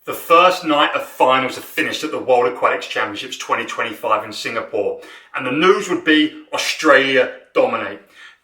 The first night of finals have finished at the World Aquatics Championships 2025 in Singapore, and the news would be Australia dominate.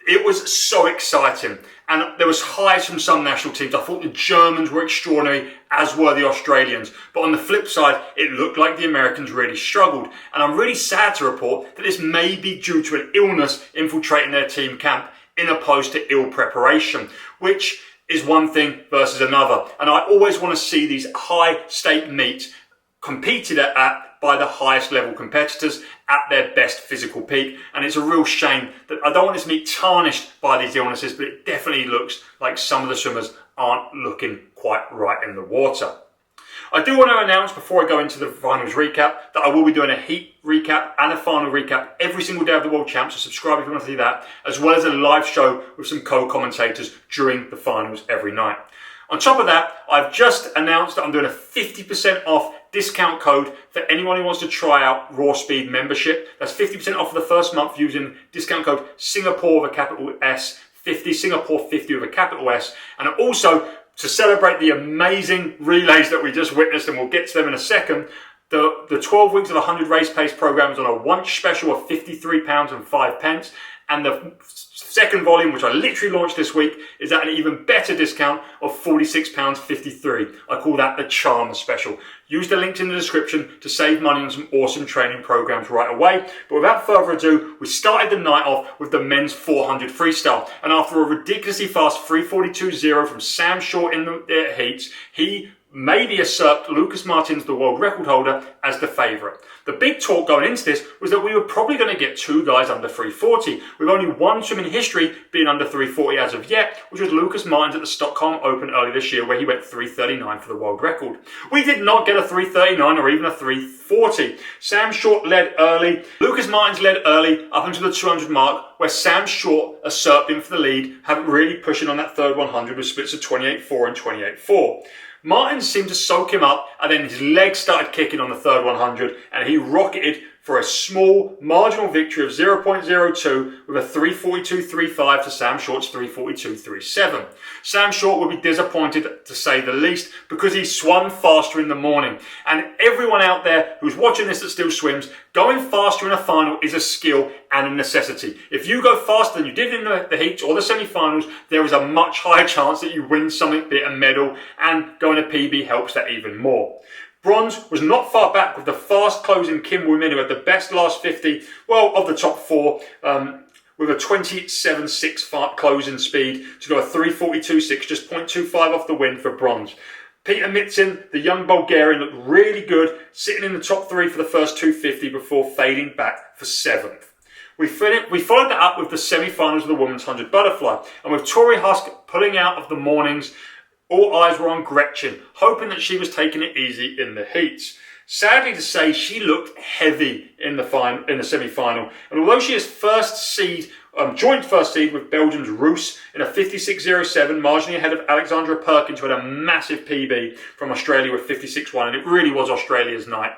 It was so exciting, and there was highs from some national teams. I thought the Germans were extraordinary, as were the Australians. But on the flip side, it looked like the Americans really struggled. And I'm really sad to report that this may be due to an illness infiltrating their team camp, in opposed to ill preparation, which is one thing versus another. And I always want to see these high-stake meets competed at by the highest level competitors at their best physical peak. And it's a real shame that I don't want this meet tarnished by these illnesses, but it definitely looks like some of the swimmers aren't looking quite right in the water. I do want to announce before I go into the finals recap that I will be doing a heat recap and a final recap every single day of the World Champs, so subscribe if you want to see that, as well as a live show with some co-commentators during the finals every night. On top of that, I've just announced that I'm doing a 50% off discount code for anyone who wants to try out Raw Speed membership. That's 50% off for the first month using discount code Singapore with a capital S, 50, Singapore 50 with a capital S. And also, to celebrate the amazing relays that we just witnessed, and we'll get to them in a second, the 12 weeks of 100 race pace program is on a once special of £53.05. And the second volume, which I literally launched this week, is at an even better discount of £46.53. I call that the Charm Special. Use the links in the description to save money on some awesome training programs right away. But without further ado, we started the night off with the men's 400 freestyle. And after a ridiculously fast 3:42.0 from Sam Short in the heats, he maybe usurped Lukas Martens, the world record holder, as the favourite. The big talk going into this was that we were probably going to get two guys under 340, with only one swim in history being under 340 as of yet, which was Lukas Martens at the Stockholm Open early this year, where he went 3:39 for the world record. We did not get a 3:39 or even a 3:40. Sam Short led early. Lukas Martens led early up until the 200 mark, where Sam Short usurped him for the lead, having really pushing on that third 100 with splits of 28.4 and 28.4. Martens seemed to soak him up, and then his legs started kicking on the third 100, and he rocketed for a small marginal victory of 0.02 with a 3:42.35 to Sam Short's 3:42.37. Sam Short would be disappointed, to say the least, because he swam faster in the morning. And everyone out there who's watching this that still swims, going faster in a final is a skill and a necessity. If you go faster than you did in the heats or the semi-finals, there is a much higher chance that you win something, be it a medal, and going to PB helps that even more. Bronze was not far back with the fast closing Kim Woo-min, who had the best last 50, well, of the top four, with a 27.6 closing speed to go a 3:42.6, just 0.25 off the win for bronze. Peter Mitzin, the young Bulgarian, looked really good, sitting in the top three for the first 250 before fading back for 7th. We followed that up with the semi-finals of the women's 100 butterfly, and with Tori Husk pulling out of the mornings, all eyes were on Gretchen, hoping that she was taking it easy in the heats. Sadly to say, she looked heavy in the semi-final, and although she is joint first seed with Belgium's Roos in a 56.07, marginally ahead of Alexandra Perkins, who had a massive PB from Australia with 56.1, and it really was Australia's night.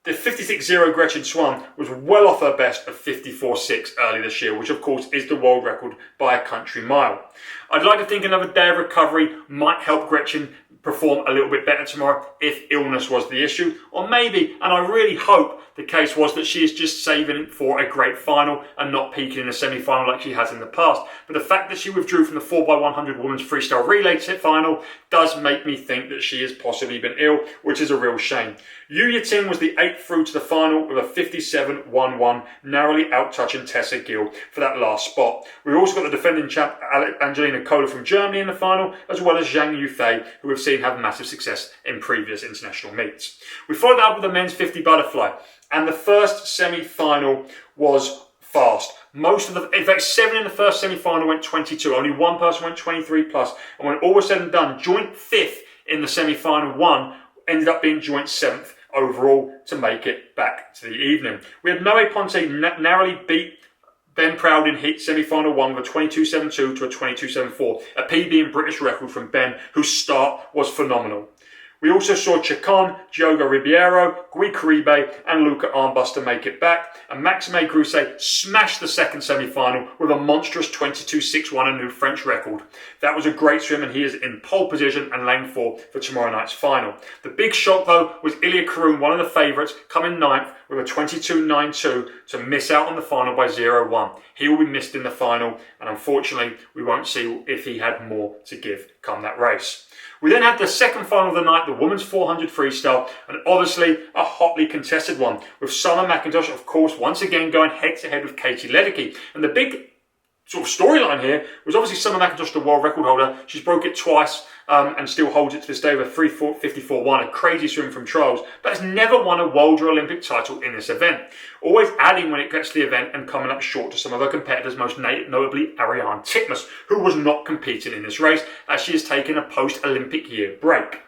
The 56.0 Gretchen swam was well off her best of 54.6 early this year, which of course is the world record by a country mile. I'd like to think another day of recovery might help Gretchen perform a little bit better tomorrow if illness was the issue, or maybe, and I really hope the case was, that she is just saving it for a great final and not peaking in a semi-final like she has in the past. But the fact that she withdrew from the 4x100 women's freestyle relay final does make me think that she has possibly been ill, which is a real shame. Yu Yatin was the 8th through to the final with a 57.11, narrowly out-touching Tessa Gill for that last spot. We've also got the defending champ Angelina Kohler from Germany in the final, as well as Zhang Yufei, who we've seen have massive success in previous international meets. We followed up with the men's 50 butterfly, and the first semi-final was fast. In fact, 7 in the first semi-final went 22. Only one person went 23 plus. And when all was said and done, joint 5th in the semi-final 1 ended up being joint 7th overall to make it back to the evening. We had Noe Ponte narrowly beat Ben Proud in heat semi-final 1 with a 22.72 to a 22.74, a PB and British record from Ben, whose start was phenomenal. We also saw Chacon, Diogo Ribeiro, Gui Caribe and Luca Armbuster make it back, and Maxime Grousset smashed the second semi-final with a monstrous 22.61, a new French record. That was a great swim, and he is in pole position and lane 4 for tomorrow night's final. The big shock though was Ilya Karun, one of the favourites, coming 9th with a 22.92 to miss out on the final by 0.1. He will be missed in the final, and unfortunately we won't see if he had more to give come that race. We then had the second final of the night, the women's 400 freestyle, and obviously a hotly contested one, with Summer McIntosh, of course, once again going head-to-head with Katie Ledecky. And the big sort of storyline here was obviously Summer McIntosh, the world record holder. She's broke it twice and still holds it to this day with a 3:54.1, a crazy swim from trials, but has never won a world or Olympic title in this event. Always adding when it gets to the event and coming up short to some of her competitors, most notably Ariane Titmus, who was not competing in this race as she has taken a post-Olympic year break.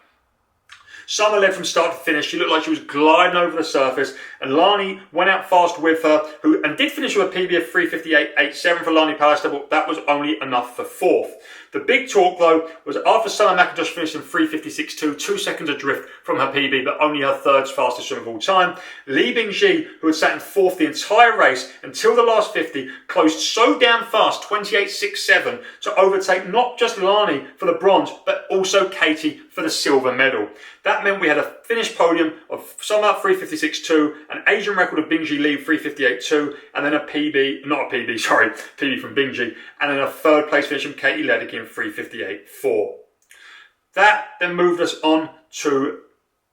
Summer led from start to finish. She looked like she was gliding over the surface, and Lani went out fast with her, and did finish with a PB of 3:58.87 for Lani Pallister, but that was only enough for 4th. The big talk, though, was after Summer McIntosh finished in 3:56.2, 2 seconds adrift from her PB, but only her 3rd fastest swim of all time. Bingjie, who had sat in 4th the entire race until the last 50, closed so damn fast, 28.67, to overtake not just Lani for the bronze, but also Katie for the silver medal. That meant we had a finished podium of Summer 3:56.2, an Asian record of Bingjie Lee 3:58.2, and then a PB from Bingjie, and then a 3rd place finish from Katie Ledecky in 3:58.4. That then moved us on to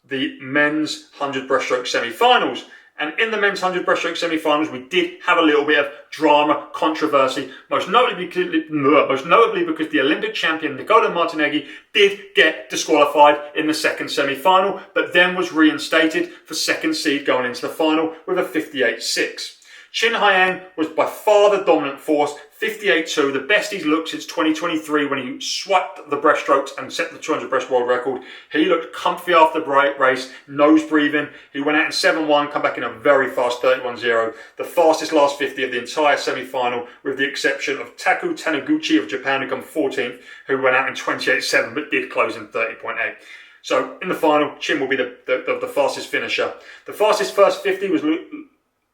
the men's 100 breaststroke semi-finals. And in the men's 100 breaststroke semi-finals, we did have a little bit of drama, controversy, most notably because the Olympic champion Nicola Martineggi did get disqualified in the second semi-final, but then was reinstated for second seed going into the final with a 58.6. Chin Hyang was by far the dominant force, 58.2, the best he's looked since 2023 when he swept the breaststrokes and set the 200 breast world record. He looked comfy after the race, nose breathing. He went out in 7.1, come back in a very fast 31.0, the fastest last 50 of the entire semi-final, with the exception of Taku Taniguchi of Japan, who come 14th, who went out in 28.7 but did close in 30.8. So in the final, Chin will be the fastest finisher. The fastest first 50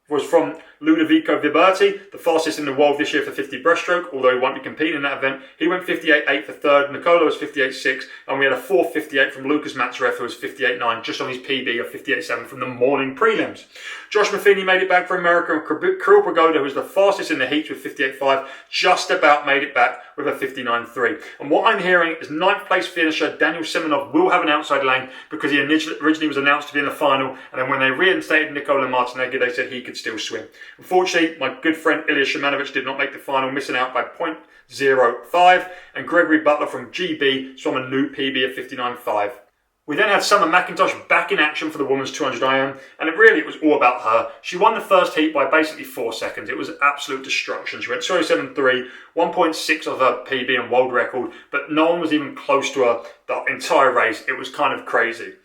was from Ludovico Viberti, the fastest in the world this year for 50 breaststroke, although he won't be competing in that event. He went 58.8 for 3rd, Nicola was 58.6, and we had a 4:58 from Lukas Martens, who was 58.9, just on his PB of 58.7 from the morning prelims. Josh Matheny made it back for America, and Kirill Pagoda, who was the fastest in the heats with 58.5, just about made it back with a 59.3. And what I'm hearing is 9th place finisher Daniel Semenov will have an outside lane, because he originally was announced to be in the final, and then when they reinstated Nicola Martineggi, they said he could still swim. Unfortunately, my good friend Ilya Shimanovic did not make the final, missing out by 0.05, and Gregory Butler from GB swam a new PB of 59.5. We then had Summer McIntosh back in action for the women's 200 IM, and it was all about her. She won the first heat by basically 4 seconds. It was absolute destruction. She went 2:07.3, 1.6 of her PB and world record, but no one was even close to her the entire race. It was kind of crazy.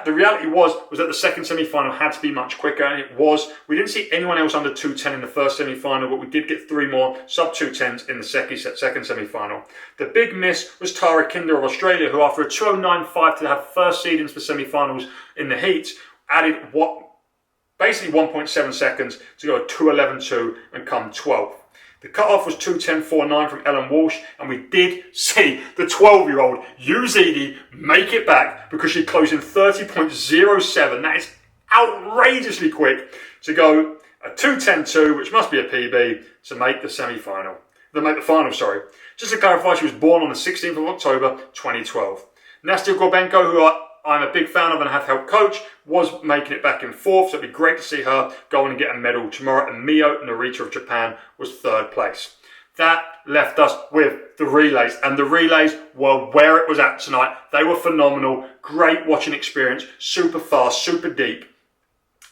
The reality was that the second semi-final had to be much quicker, and it was. We didn't see anyone else under 2:10 in the first semi-final, but we did get 3 more sub-2:10s in the second semi-final. The big miss was Tara Kinder of Australia, who after a 2:09.5 to have first seed into the semi-finals in the heats, added basically 1.7 seconds to go 2:11.2 and come 12th. The cut-off was 2:10.49 from Ellen Walsh, and we did see the 12-year-old Uzidi make it back because she closed in 30.07. That is outrageously quick to go a 2:10.2, which must be a PB, to make the semi-final. Just to clarify, she was born on the 16th of October, 2012. Nastya Gorbenko, who I'm a big fan of and have helped coach, was making it back in 4th, so it'd be great to see her go on and get a medal tomorrow. And Mio Narita of Japan was 3rd place. That left us with the relays, and the relays were where it was at tonight. They were phenomenal, great watching experience, super fast, super deep.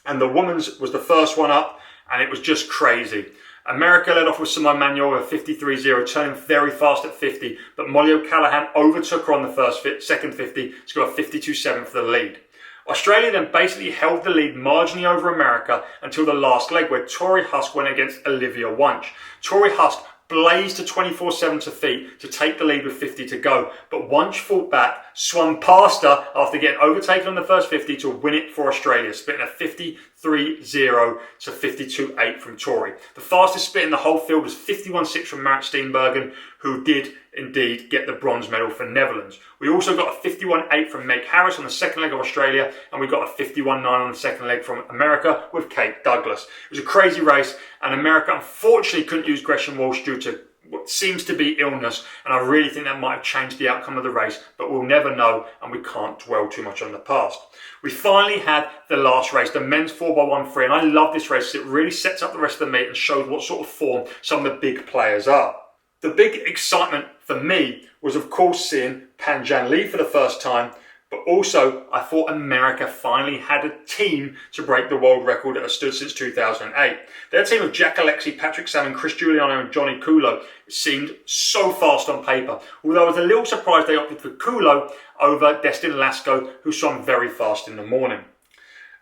And the women's was the first one up, and it was just crazy. America led off with Simone Manuel with 53.0, turning very fast at 50, but Molly O'Callaghan overtook her on the second 50 to go a 52.7 for the lead. Australia then basically held the lead marginally over America until the last leg, where Tori Husk went against Olivia Wunsch. Tori Husk blazed to 24-7 to feet to take the lead with 50 to go. But once fought back, swung past her after getting overtaken on the first 50 to win it for Australia, splitting a 53.0 to 52.8 from Tori. The fastest split in the whole field was 51.6 from Marit Steenbergen, who did indeed get the bronze medal for Netherlands. We also got a 51.8 from Meg Harris on the second leg of Australia, and we got a 51.9 on the second leg from America with Kate Douglas. It was a crazy race, and America unfortunately couldn't use Gretchen Walsh due to what seems to be illness, and I really think that might have changed the outcome of the race, but we'll never know, and we can't dwell too much on the past. We finally had the last race, the men's 4x1 free, and I love this race because it really sets up the rest of the meet and shows what sort of form some of the big players are. The big excitement for me was, of course, seeing Bingjie lead for the first time, but also I thought America finally had a team to break the world record that has stood since 2008. Their team of Jack Alexi, Patrick Salmon, Chris Giuliano and Johnny Kulo seemed so fast on paper, although I was a little surprised they opted for Kulo over Destin Lasco, who swam very fast in the morning.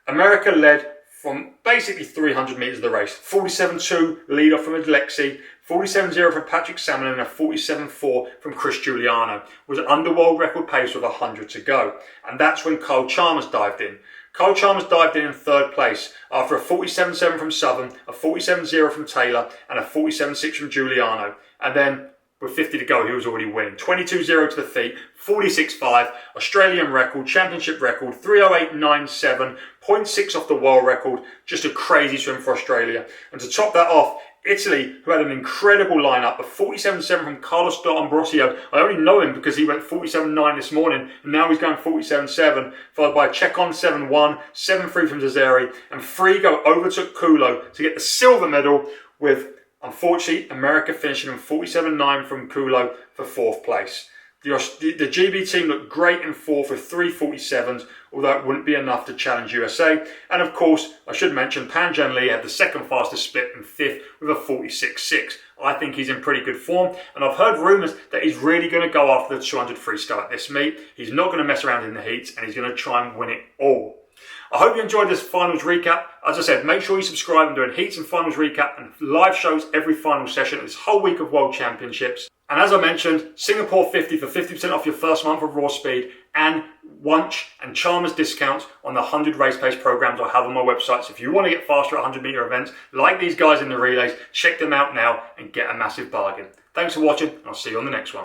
America led from basically 300 metres of the race. 47.2 lead off from Alexi, 47.0 from Patrick Salmon and a 47.4 from Chris Giuliano. Was under world record pace with 100 to go. And that's when Kyle Chalmers dived in. Kyle Chalmers dived in third place after a 47.7 from Southern, a 47.0 from Taylor and a 47.6 from Giuliano. And then with 50 to go, he was already winning. 22.0 to the feet, 46.5, Australian record, championship record, 3:08.97, 0.6 off the world record. Just a crazy swim for Australia. And to top that off, Italy, who had an incredible lineup, a 47.7 from Carlos D'Ambrosio. I only know him because he went 47.9 this morning, and now he's going 47.7, followed by Chekon 7.1, 7.3 from Zazeri, and Frigo overtook Kulo to get the silver medal with, unfortunately, America finishing in 47.9 from Kulo for fourth place. The GB team looked great in fourth with 3:47s, although it wouldn't be enough to challenge USA. And of course, I should mention Bingjie Lee had the second fastest split in fifth with a 46.6. I think he's in pretty good form, and I've heard rumours that he's really going to go after the 200 freestyle at this meet. He's not going to mess around in the heats, and he's going to try and win it all. I hope you enjoyed this finals recap. As I said, make sure you subscribe. I'm doing heats and finals recap and live shows every final session this whole week of World Championships. And as I mentioned, Singapore 50 for 50% off your first month of raw speed, and Wunsch and Chalmers discounts on the 100 race pace programs I have on my website. So if you want to get faster at 100 metre events, like these guys in the relays, check them out now and get a massive bargain. Thanks for watching, and I'll see you on the next one.